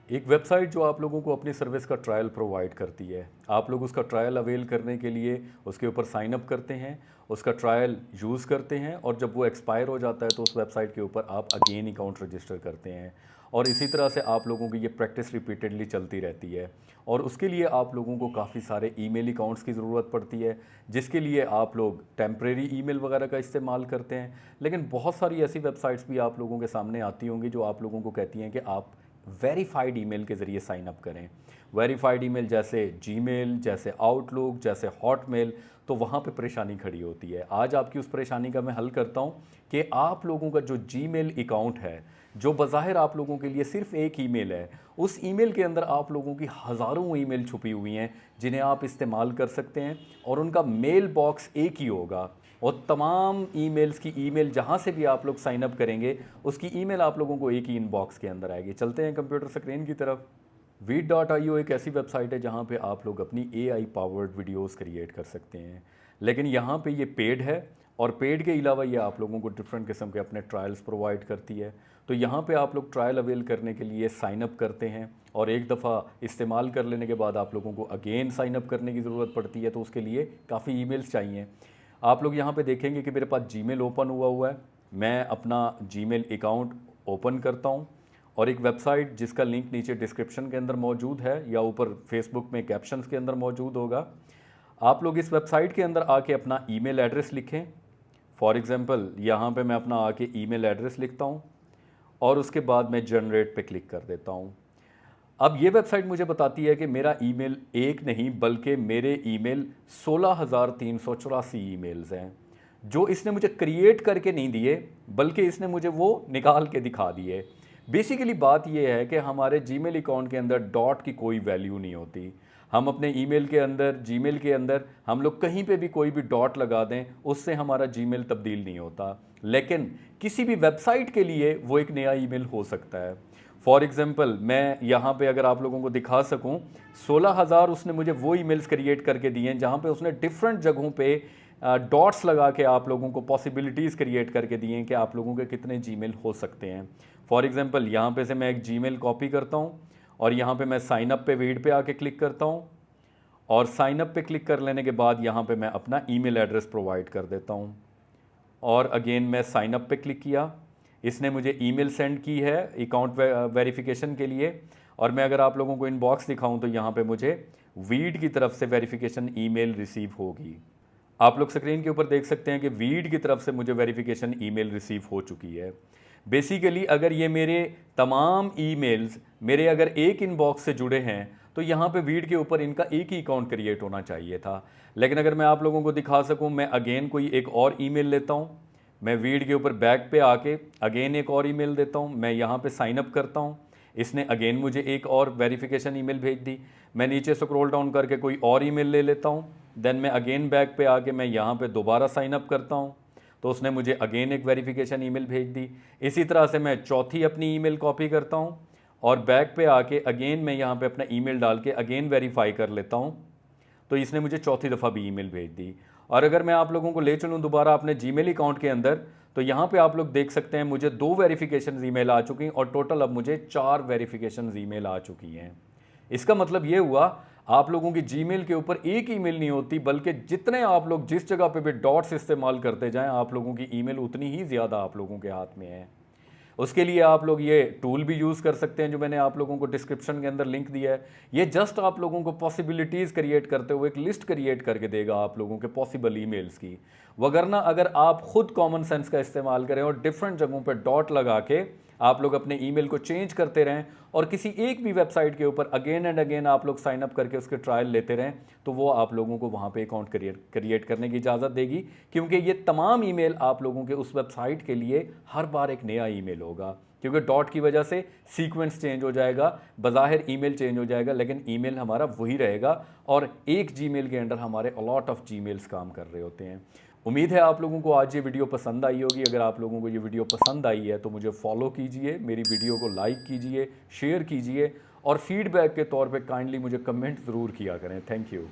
एक वेबसाइट जो आप लोगों को अपनी सर्विस का ट्रायल प्रोवाइड करती है, आप लोग उसका ट्रायल अवेल करने के लिए उसके ऊपर साइन अप करते हैं, उसका ट्रायल यूज़ करते हैं और जब वो एक्सपायर हो जाता है तो उस वेबसाइट के ऊपर आप अगेन अकाउंट रजिस्टर करते हैं। और इसी तरह से आप लोगों की ये प्रैक्टिस रिपीटेडली चलती रहती है और उसके लिए आप लोगों को काफ़ी सारे ईमेल अकाउंट्स की ज़रूरत पड़ती है, जिसके लिए आप लोग टेम्परेरी ईमेल वगैरह का इस्तेमाल करते हैं। लेकिन बहुत सारी ऐसी वेबसाइट्स भी आप लोगों के सामने आती होंगी जो आप लोगों को कहती हैं कि आप वेरीफाइड ईमेल के ज़रिए साइन अप करें। वेरीफाइड ईमेल जैसे जीमेल, जैसे आउटलुक, जैसे हॉटमेल, तो वहाँ पे परेशानी खड़ी होती है। आज आपकी उस परेशानी का मैं हल करता हूँ कि आप लोगों का जो जीमेल अकाउंट है, जो बज़ाहिर आप लोगों के लिए सिर्फ एक ईमेल है, उस ईमेल के अंदर आप लोगों की हज़ारों ईमेल छुपी हुई हैं जिन्हें आप इस्तेमाल कर सकते हैं और उनका मेल बॉक्स एक ही होगा और तमाम ईमेल्स की ईमेल जहाँ से भी आप लोग साइन अप करेंगे उसकी ईमेल आप लोगों को एक ही इनबॉक्स के अंदर आएगी। चलते हैं कंप्यूटर स्क्रीन की तरफ। वीट.io एक ऐसी वेबसाइट है जहाँ पे आप लोग अपनी AI पावर्ड वीडियोस क्रिएट कर सकते हैं, लेकिन यहाँ पे ये पेड है और पेड के अलावा ये आप लोगों को डिफरेंट किस्म के अपने ट्रायल्स प्रोवाइड करती है। तो यहाँ पे आप लोग ट्रायल अवेल करने के लिए साइन अप करते हैं और एक दफ़ा इस्तेमाल कर लेने के बाद आप लोगों को अगेन साइन अप करने की ज़रूरत पड़ती है, तो उसके लिए काफ़ी ईमेल्स चाहिए। आप लोग यहाँ पे देखेंगे कि मेरे पास जीमेल ओपन हुआ है। मैं अपना जीमेल अकाउंट ओपन करता हूँ और एक वेबसाइट जिसका लिंक नीचे डिस्क्रिप्शन के अंदर मौजूद है या ऊपर फेसबुक में कैप्शंस के अंदर मौजूद होगा। आप लोग इस वेबसाइट के अंदर आके अपना ईमेल एड्रेस लिखें। फॉर एग्ज़ाम्पल यहाँ पे मैं अपना आके ईमेल एड्रेस लिखता हूँ और उसके बाद मैं जनरेट पे क्लिक कर देता हूँ। अब ये वेबसाइट मुझे बताती है कि मेरा ईमेल एक नहीं बल्कि मेरे ईमेल 16,384 ईमेल्स हैं, जो इसने मुझे क्रिएट करके नहीं दिए बल्कि इसने मुझे वो निकाल के दिखा दिए। बेसिकली बात ये है कि हमारे जीमेल अकाउंट के अंदर डॉट की कोई वैल्यू नहीं होती। हम अपने ईमेल के अंदर, जीमेल के अंदर हम लोग कहीं पे भी कोई भी डॉट लगा दें, उससे हमारा जीमेल तब्दील नहीं होता, लेकिन किसी भी वेबसाइट के लिए वो एक नया ईमेल हो सकता है। फॉर एग्ज़ाम्पल मैं यहाँ पे अगर आप लोगों को दिखा सकूँ, 16,000 उसने मुझे वो ईमेल्स क्रिएट करके दिए हैं जहाँ पे उसने डिफरेंट जगहों पे डॉट्स लगा के आप लोगों को पॉसिबिलिटीज़ क्रिएट करके दिए हैं कि आप लोगों के कितने जीमेल हो सकते हैं। फॉर एग्ज़ाम्पल यहाँ पे से मैं एक जीमेल कॉपी करता हूँ और यहाँ पे मैं साइन अप पे वीड पे आके क्लिक करता हूँ और साइन अप पे क्लिक कर लेने के बाद यहाँ पे मैं अपना ईमेल एड्रेस प्रोवाइड कर देता हूँ और अगेन मैं साइन अप पे क्लिक किया। इसने मुझे ईमेल सेंड की है अकाउंट वेरिफिकेशन के लिए और मैं अगर आप लोगों को इनबॉक्स दिखाऊं तो यहाँ पे मुझे वीड की तरफ से वेरिफिकेशन ईमेल रिसीव होगी। आप लोग स्क्रीन के ऊपर देख सकते हैं कि वीड की तरफ से मुझे वेरिफिकेशन ईमेल रिसीव हो चुकी है। बेसिकली अगर ये मेरे तमाम ईमेल्स मेरे अगर एक इनबॉक्स से जुड़े हैं तो यहाँ पे वीड के ऊपर इनका एक ही अकाउंट क्रिएट होना चाहिए था। लेकिन अगर मैं आप लोगों को दिखा सकूँ, मैं अगेन कोई एक और ईमेल लेता हूँ, मैं वीड के ऊपर बैक पे आके अगेन एक और ईमेल देता हूँ, मैं यहाँ पे साइन अप करता हूँ, इसने अगेन मुझे एक और वेरिफिकेशन ईमेल भेज दी। मैं नीचे स्क्रॉल डाउन करके कोई और ईमेल ले लेता हूँ, देन मैं अगेन बैक पे आके मैं यहाँ पे दोबारा साइन अप करता हूँ तो उसने मुझे अगेन एक वेरिफिकेशन ईमेल भेज दी। इसी तरह से मैं चौथी अपनी ईमेल कॉपी करता हूँ और बैक पे आके अगेन मैं यहाँ पे अपना ईमेल डाल के अगेन वेरीफाई कर लेता हूँ तो इसने मुझे चौथी दफ़ा भी ईमेल भेज दी। और अगर मैं आप लोगों को ले चलूँ दोबारा अपने जीमेल अकाउंट के अंदर तो यहाँ पे आप लोग देख सकते हैं मुझे 2 वेरिफिकेशन ईमेल आ चुकी और टोटल अब मुझे 4 वेरिफिकेशन ईमेल आ चुकी हैं। इसका मतलब ये हुआ आप लोगों की जीमेल के ऊपर एक ईमेल नहीं होती बल्कि जितने आप लोग जिस जगह पे भी डॉट्स इस्तेमाल करते जाएं आप लोगों की ईमेल उतनी ही ज़्यादा आप लोगों के हाथ में है। उसके लिए आप लोग ये टूल भी यूज़ कर सकते हैं जो मैंने आप लोगों को डिस्क्रिप्शन के अंदर लिंक दिया है। ये जस्ट आप लोगों को पॉसिबिलिटीज़ क्रिएट करते हुए एक लिस्ट क्रिएट करके देगा आप लोगों के पॉसिबल ईमेल्स की। वगरना अगर आप खुद कॉमन सेंस का इस्तेमाल करें और डिफरेंट जगहों पर डॉट लगा के आप लोग अपने ईमेल को चेंज करते रहें और किसी एक भी वेबसाइट के ऊपर अगेन एंड अगेन आप लोग साइन अप करके उसके ट्रायल लेते रहें तो वो आप लोगों को वहाँ पे अकाउंट क्रिएट करने की इजाज़त देगी, क्योंकि ये तमाम ईमेल आप लोगों के उस वेबसाइट के लिए हर बार एक नया ईमेल होगा, क्योंकि डॉट की वजह से सीक्वेंस चेंज हो जाएगा, बज़ाहिर ईमेल चेंज हो जाएगा लेकिन ईमेल हमारा वही रहेगा और एक जीमेल के अंदर हमारे अलॉट ऑफ जीमेल्स काम कर रहे होते हैं। उम्मीद है आप लोगों को आज ये वीडियो पसंद आई होगी। अगर आप लोगों को ये वीडियो पसंद आई है तो मुझे फॉलो कीजिए, मेरी वीडियो को लाइक कीजिए, शेयर कीजिए और फीडबैक के तौर पे काइंडली मुझे कमेंट ज़रूर किया करें। Thank you.